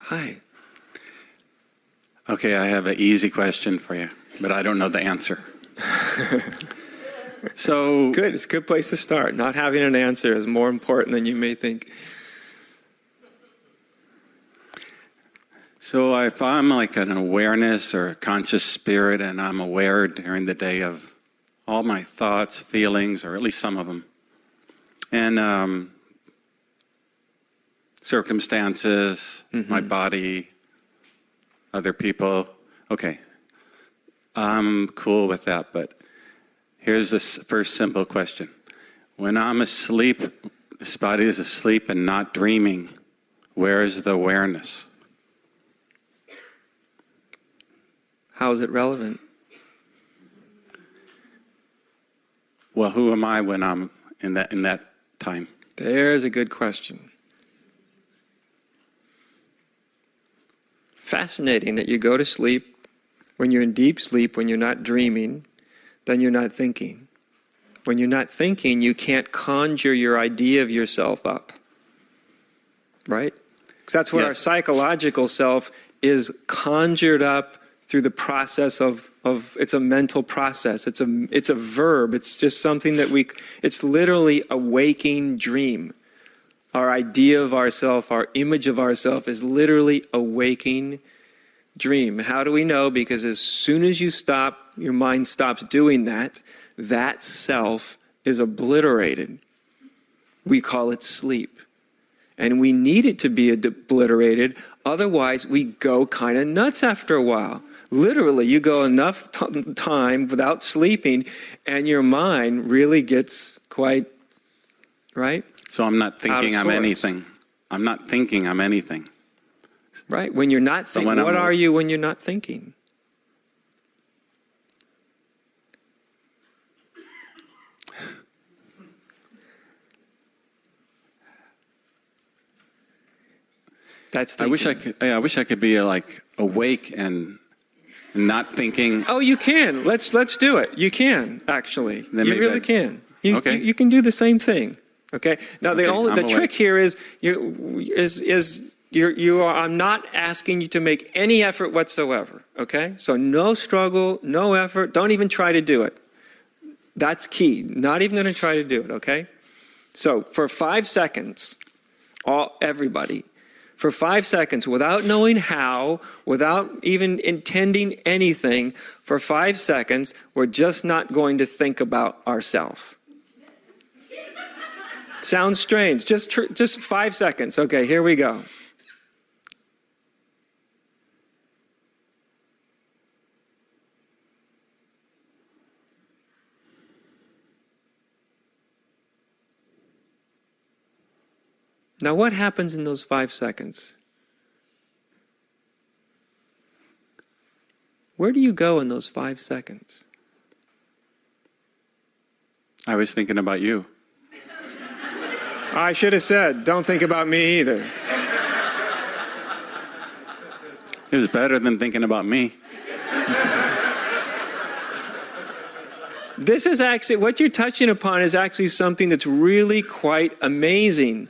Hi. Okay, I have an easy question for you, but I don't know the answer. So Good. It's a good place to start. Not having an answer is more important than you may think. So if I'm like an awareness or a conscious spirit and I'm aware during the day of all my thoughts, feelings, or at least some of them, and circumstances, my body, other people, okay, I'm cool with that, but here's this first simple question. When I'm asleep, this body is asleep and not dreaming, where is the awareness? How is it relevant? Well, who am I when I'm in that time? There's a good question. Fascinating that you go to sleep. When you're in deep sleep, when you're not dreaming, then you're not thinking. When you're not thinking, you can't conjure your idea of yourself up. Right? Because that's what our psychological self is conjured up through the process of it's a mental process. It's a verb. It's just something that it's literally a waking dream. Our idea of ourself, our image of ourself is literally a waking dream. How do we know? Because as soon as you stop, your mind stops doing that, that self is obliterated. We call it sleep. And we need it to be obliterated, otherwise we go kind of nuts after a while. Literally, you go enough time without sleeping, and your mind really gets quite, right? So I'm not thinking I'm anything. I'm not thinking I'm anything. Right, when you're not thinking, what are you when you're not thinking? That's thinking. I wish I could be like awake and not thinking. Oh, you can. Let's do it. You can actually. You really can. Okay. You can do the same thing. Okay. Now the trick here is I'm not asking you to make any effort whatsoever. Okay. So no struggle, no effort. Don't even try to do it. That's key. Not even going to try to do it. Okay. So for 5 seconds, everybody. For 5 seconds, without knowing how, without even intending anything, for 5 seconds, we're just not going to think about ourselves. Sounds strange. Just 5 seconds. Okay, here we go. Now, what happens in those 5 seconds? Where do you go in those 5 seconds? I was thinking about you. I should have said, don't think about me either. It was better than thinking about me. This is actually, what you're touching upon is actually something that's really quite amazing.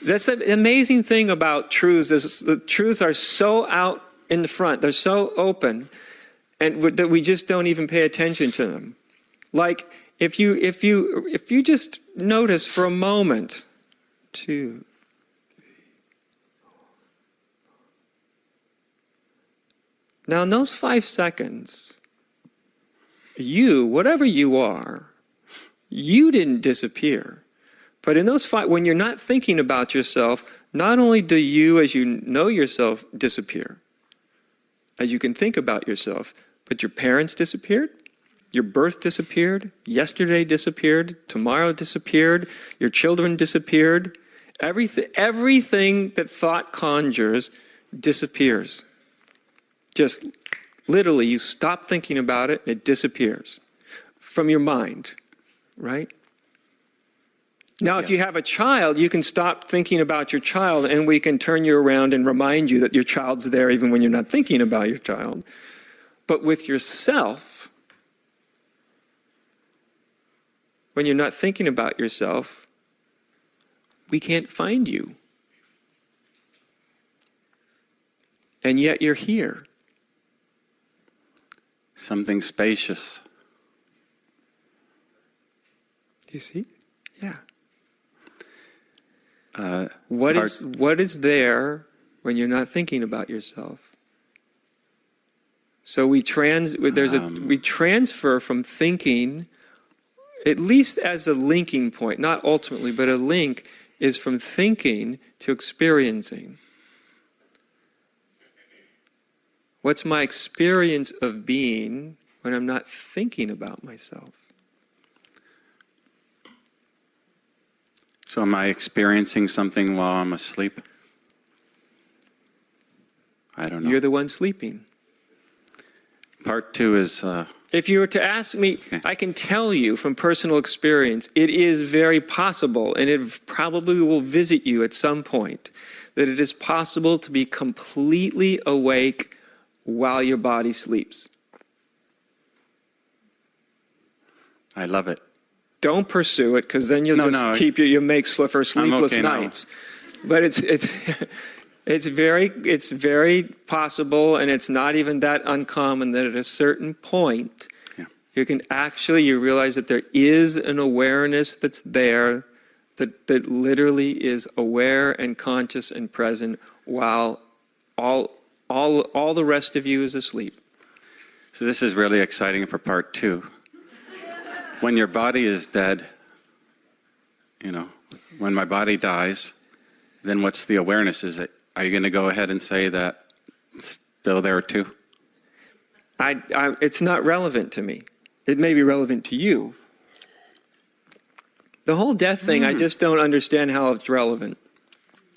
That's the amazing thing about truths. The truths are so out in the front. They're so open, and that we just don't even pay attention to them. Like if you just notice for a moment, 2, 3. Now in those 5 seconds, you, whatever you are, you didn't disappear. But in those 5, when you're not thinking about yourself, not only do you, as you know yourself, disappear, as you can think about yourself, but your parents disappeared, your birth disappeared, yesterday disappeared, tomorrow disappeared, your children disappeared. Everything that thought conjures disappears. Just literally, you stop thinking about it, and it disappears from your mind, right? Now, if you have a child, you can stop thinking about your child, and we can turn you around and remind you that your child's there even when you're not thinking about your child. But with yourself, when you're not thinking about yourself, we can't find you. and yet you're here. Something spacious. Do you see? Yeah. What What is there when you're not thinking about yourself? So we transfer from thinking, at least as a linking point, not ultimately, but a link is from thinking to experiencing. What's my experience of being when I'm not thinking about myself? So am I experiencing something while I'm asleep? I don't know. You're the one sleeping. Part 2 is... If you were to ask me, Okay. I can tell you from personal experience, it is very possible, and it probably will visit you at some point, that it is possible to be completely awake while your body sleeps. I love it. Don't pursue it, because then you'll you'll make sleepless okay now. nights. But it's very possible, and it's not even that uncommon that at a certain point, you realize that there is an awareness that's there, that literally is aware and conscious and present while all the rest of you is asleep. So this is really exciting for part 2. When your body is dead, when my body dies, then what's the awareness? Are you going to go ahead and say that it's still there too? It's not relevant to me. It may be relevant to you. The whole death thing, I just don't understand how it's relevant.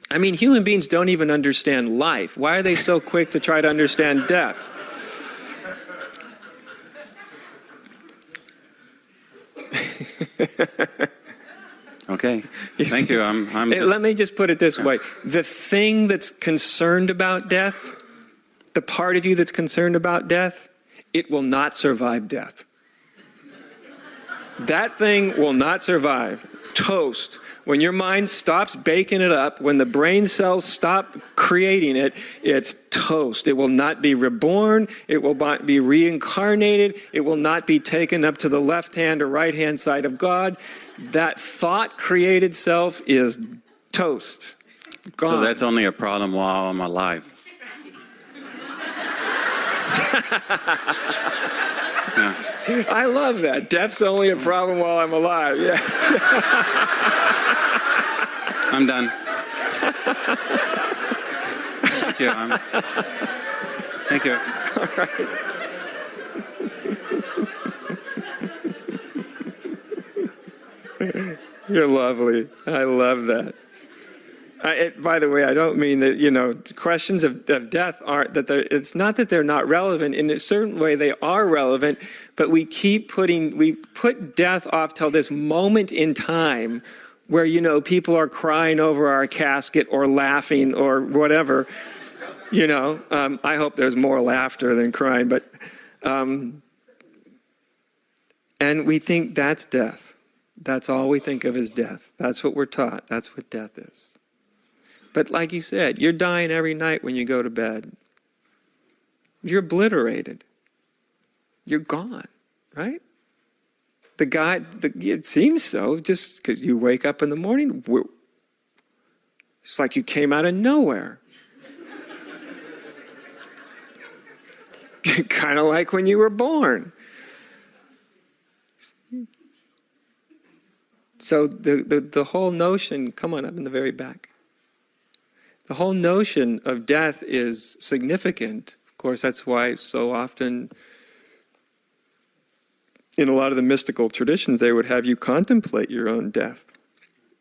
I mean, human beings don't even understand life. Why are they so quick to try to understand death? Okay, thank you. Let me just put it this way. The thing that's concerned about death, the part of you that's concerned about death, it will not survive death. That thing will not survive. Toast. When your mind stops baking it up, when the brain cells stop creating it, it's toast. It will not be reborn. It will not be reincarnated. It will not be taken up to the left-hand or right-hand side of God. That thought-created self is toast. Gone. So that's only a problem while I'm alive. Yeah. I love that. Death's only a problem while I'm alive. Yes. I'm done. Thank you. Thank you. All right. You're lovely. I love that. By the way, I don't mean that, questions of death aren't, it's not that they're not relevant. In a certain way, they are relevant, but we put death off till this moment in time where, people are crying over our casket or laughing or whatever. I hope there's more laughter than crying, but, and we think that's death. That's all we think of as death. That's what we're taught. That's what death is. But like you said, you're dying every night when you go to bed. You're obliterated. You're gone, right? It seems so, just because you wake up in the morning, it's like you came out of nowhere. Kind of like when you were born. So the whole notion, come on up in the very back. The whole notion of death is significant. Of course, that's why so often in a lot of the mystical traditions, they would have you contemplate your own death.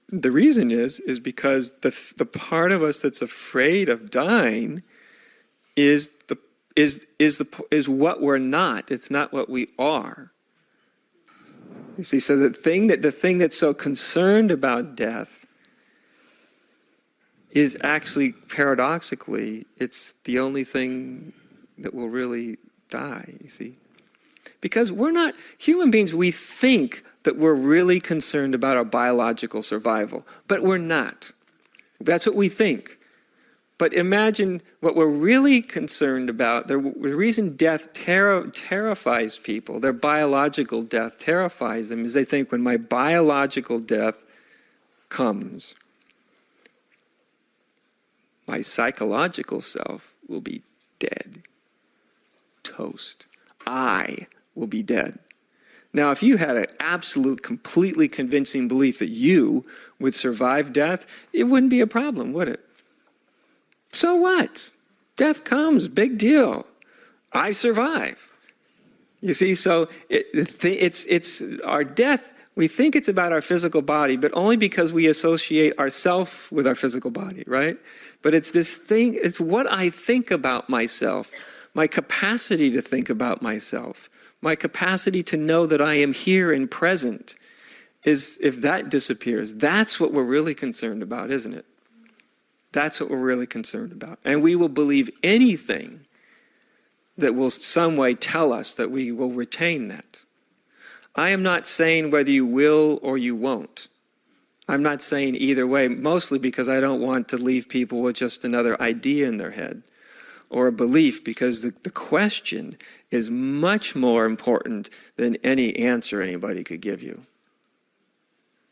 The reason is because the part of us that's afraid of dying is what we're not. It's not what we are. You see, so the thing that's so concerned about death is actually, paradoxically, it's the only thing that will really die, you see. Because we're not, human beings, we think that we're really concerned about our biological survival, but we're not. That's what we think. But imagine what we're really concerned about. The reason death terrifies people, their biological death terrifies them, is they think when my biological death comes, my psychological self will be dead. Toast. I will be dead. Now, if you had an absolute, completely convincing belief that you would survive death, it wouldn't be a problem, would it? So what? Death comes, big deal. I survive. You see, so it's our death. We think it's about our physical body, but only because we associate ourself with our physical body, right? But it's this thing, it's what I think about myself, my capacity to think about myself, my capacity to know that I am here and present, is if that disappears, that's what we're really concerned about, isn't it? That's what we're really concerned about. And we will believe anything that will some way tell us that we will retain that. I am not saying whether you will or you won't. I'm not saying either way, mostly because I don't want to leave people with just another idea in their head or a belief, because the question is much more important than any answer anybody could give you.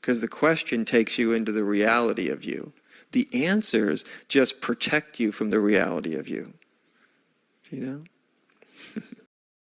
Because the question takes you into the reality of you. The answers just protect you from the reality of you. You know?